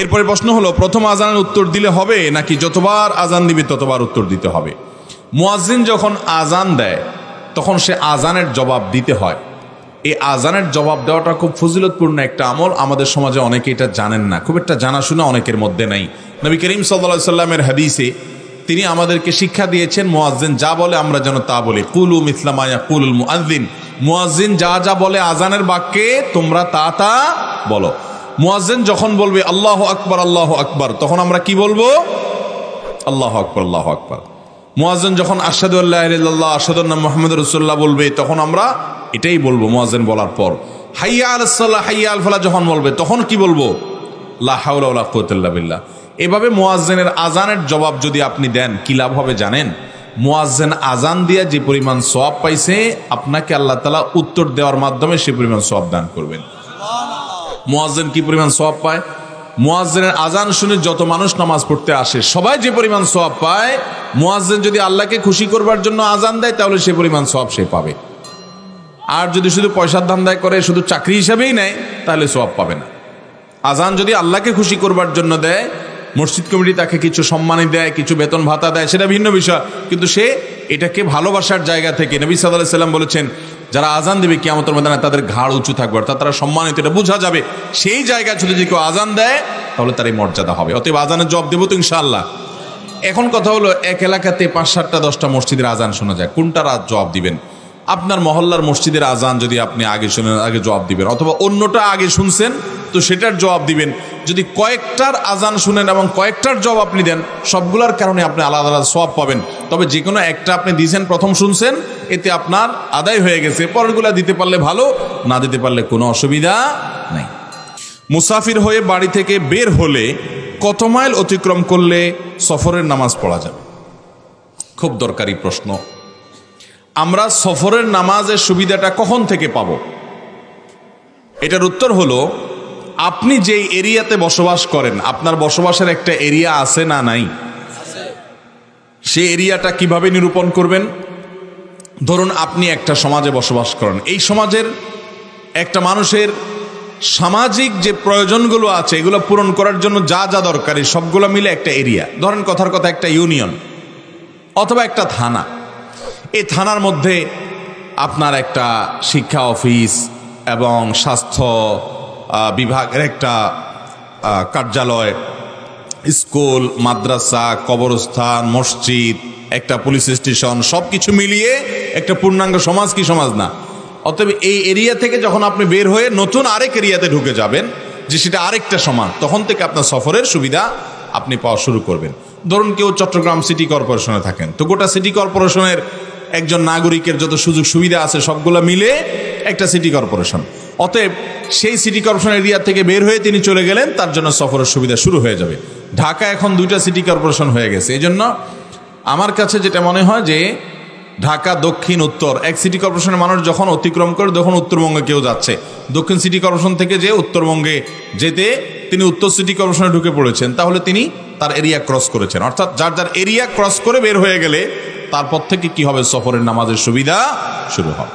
এরপরে প্রশ্ন হলো, প্রথম আজানের উত্তর দিলে হবে নাকি যতবার আজান দিবে ততবার উত্তর দিতে হবে? মুয়াজ্জিন যখন আজান দেয় তখন সে আজানের জবাব দিতে হয়। এই আজানের জবাব দেওয়াটা খুব ফজিলতপূর্ণ একটা আমল। আমাদের সমাজে অনেকে এটা জানেন না, খুব একটা জানাশোনা অনেকের মধ্যে নাই। নবী করিম সাল্লাল্লাহু আলাইহি সাল্লামের হাদিসে তিনি আমাদেরকে শিক্ষা দিয়েছেন, মুয়াজ্জিন যা বলে আমরা যেন তা বলি। কুলু মিসলা মা ইয়াকুলুল মুআজ্জিন, মুয়াজ্জিন যা যা বলে আজানের বাক্যে তোমরা তা তা বলো। মুয়াজ্জিন যখন বলবে আল্লাহু আকবার আল্লাহু আকবার, তখন আমরা কি বলবো? আল্লাহু আকবার আল্লাহু আকবার। মুয়াজ্জিন যখন আশহাদু আল্লা ইলাহা ইল্লাল্লাহ আশহাদু আন্না মুহাম্মাদুর রাসূলুল্লাহ বলবে, তখন আমরা এটাই বলবো মুয়াজ্জিন বলার পর। হাইয়া আলাস সালাহ হাইয়া আল ফালাহ যখন বলবে, তখন কি বলবো? লা হাওলা ওয়ালা কুওয়াতা ইল্লা বিল্লাহ। এভাবে মুয়াজ্জিনের আজানের জবাব যদি আপনি দেন, কি লাভ হবে জানেন? মুয়াজ্জিন আজান দিয়ে যে পরিমাণ সওয়াব পাইছে, আপনাকে আল্লাহ তাআলা উত্তর দেওয়ার মাধ্যমে সে পরিমাণ সওয়াব দান করবেন। মুয়াজ্জিন কি পরিমাণ সওয়াব পায়? মুয়াজ্জিনের আজান শুনে যত মানুষ নামাজ পড়তে আসে সবাই যে পরিমাণ সওয়াব পায়, মুয়াজ্জিন যদি আল্লাহকে খুশি করবার জন্য আজান দেয় তাহলে সে পরিমাণ সওয়াব সে পাবে। আর যদি শুধু পয়সার ধান্দায় করে, শুধু চাকরি হিসাবেই নেয়, তাহলে সওয়াব পাবে না। আজান যদি আল্লাহকে খুশি করবার জন্য দেয়, মসজিদ কমিটি তাকে কিছু সম্মানী দেয়, কিছু বেতন ভাতা দেয়, সেটা ভিন্ন বিষয়, কিন্তু সে এটাকে ভালোবাসার জায়গা থেকে। নবী সাল্লাল্লাহু আলাইহি সাল্লাম বলেছেন, যারা আজান দেবে কিয়ামতের ময়দানে তাদের ঘাড় উঁচু থাকবে, অর্থাৎ তারা সম্মানিত, এটা বোঝা যাবে। সেই জায়গায় যদি কেউ আজান দেয় তাহলে তার এই মর্যাদা হবে। অতএব আজানের জবাব দেবো তো ইনশাআল্লাহ। এখন কথা হলো, এক এলাকাতে 5-7টা 10টা মসজিদের আজান শোনা যায়, কোনটার জবাব দিবেন? আপনার মহল্লার মসজিদের আজান যদি আপনি আগে শুনেন, আগে জবাব দিবেন, অথবা অন্যটা আগে শুনছেন তো সেটার জবাব দিবেন। যদি কয়েকটার আজান শুনেন এবং কয়েকটার জবাব আপনি দেন, সবগুলোর কারণে আপনি আলাদা আলাদা সওয়াব পাবেন। তবে যে কোনো একটা আপনি দিয়েছেন, প্রথম শুনছেন, এতে আপনার আদায় হয়ে গেছে। পরেরগুলা দিতে পারলে ভালো, না দিতে পারলে কোনো অসুবিধা নাই। মুসাফির হয়ে বাড়ি থেকে বের হলে কত মাইল অতিক্রম করলে সফরের নামাজ পড়া যাবে? খুব দরকারি প্রশ্ন। আমরা সফরের নামাজের সুবিধাটা কখন থেকে পাব? এটার উত্তর হলো, আপনি যেই এরিয়াতে বসবাস করেন, আপনার বসবাসের একটা এরিয়া আছে না নাই? সেই এরিয়াটা কিভাবে নিরূপণ করবেন? ধরুন আপনি একটা সমাজে বসবাস করেন, এই সমাজের একটা মানুষের সামাজিক যে প্রয়োজনগুলো আছে এগুলো পূরণ করার জন্য যা যা দরকারি সবগুলো মিলে একটা এরিয়া। ধরেন কথার কথা একটা ইউনিয়ন অথবা একটা থানা। এই থানার মধ্যে আপনার একটা শিক্ষা অফিস এবং স্বাস্থ্য বিভাগের একটা কার্যালয়, স্কুল, মাদ্রাসা, কবরস্থান, মসজিদ, একটা পুলিশ স্টেশন, সব কিছু মিলিয়ে একটা পূর্ণাঙ্গ সমাজ, কি সমাজ না? অতএব এই এরিয়া থেকে যখন আপনি বের হয়ে নতুন আরেক এরিয়াতে ঢুকে যাবেন, যে সেটা আরেকটা সমাজ, তখন থেকে আপনার সফরের সুবিধা আপনি পাওয়া শুরু করবেন। ধরুন কেউ চট্টগ্রাম সিটি কর্পোরেশনে থাকেন, তো গোটা সিটি কর্পোরেশনের একজন নাগরিকের যত সুযোগ সুবিধা আছে সবগুলো মিলে একটা সিটি কর্পোরেশন। অতএব সেই সিটি কর্পোরেশন এরিয়া থেকে বের হয়ে তিনি চলে গেলেন, তার জন্য সফরের সুবিধা শুরু হয়ে যাবে। ঢাকা এখন 2টা সিটি কর্পোরেশন হয়ে গেছে। এই জন্য আমার কাছে যেটা মনে হয় যে ঢাকা দক্ষিণ উত্তর এক সিটি কর্পোরেশনের মানুষ যখন অতিক্রম করে, যখন উত্তরবঙ্গে কেউ যাচ্ছে, দক্ষিণ সিটি কর্পোরেশন থেকে যে উত্তরবঙ্গে যেতে তিনি উত্তর সিটি কর্পোরেশনে ঢুকে পড়েছেন, তাহলে তিনি তার এরিয়া ক্রস করেছেন। অর্থাৎ যার যার এরিয়া ক্রস করে বের হয়ে গেলে তারপর থেকে কি হবে? সফরের নামাজের সুবিধা শুরু হবে।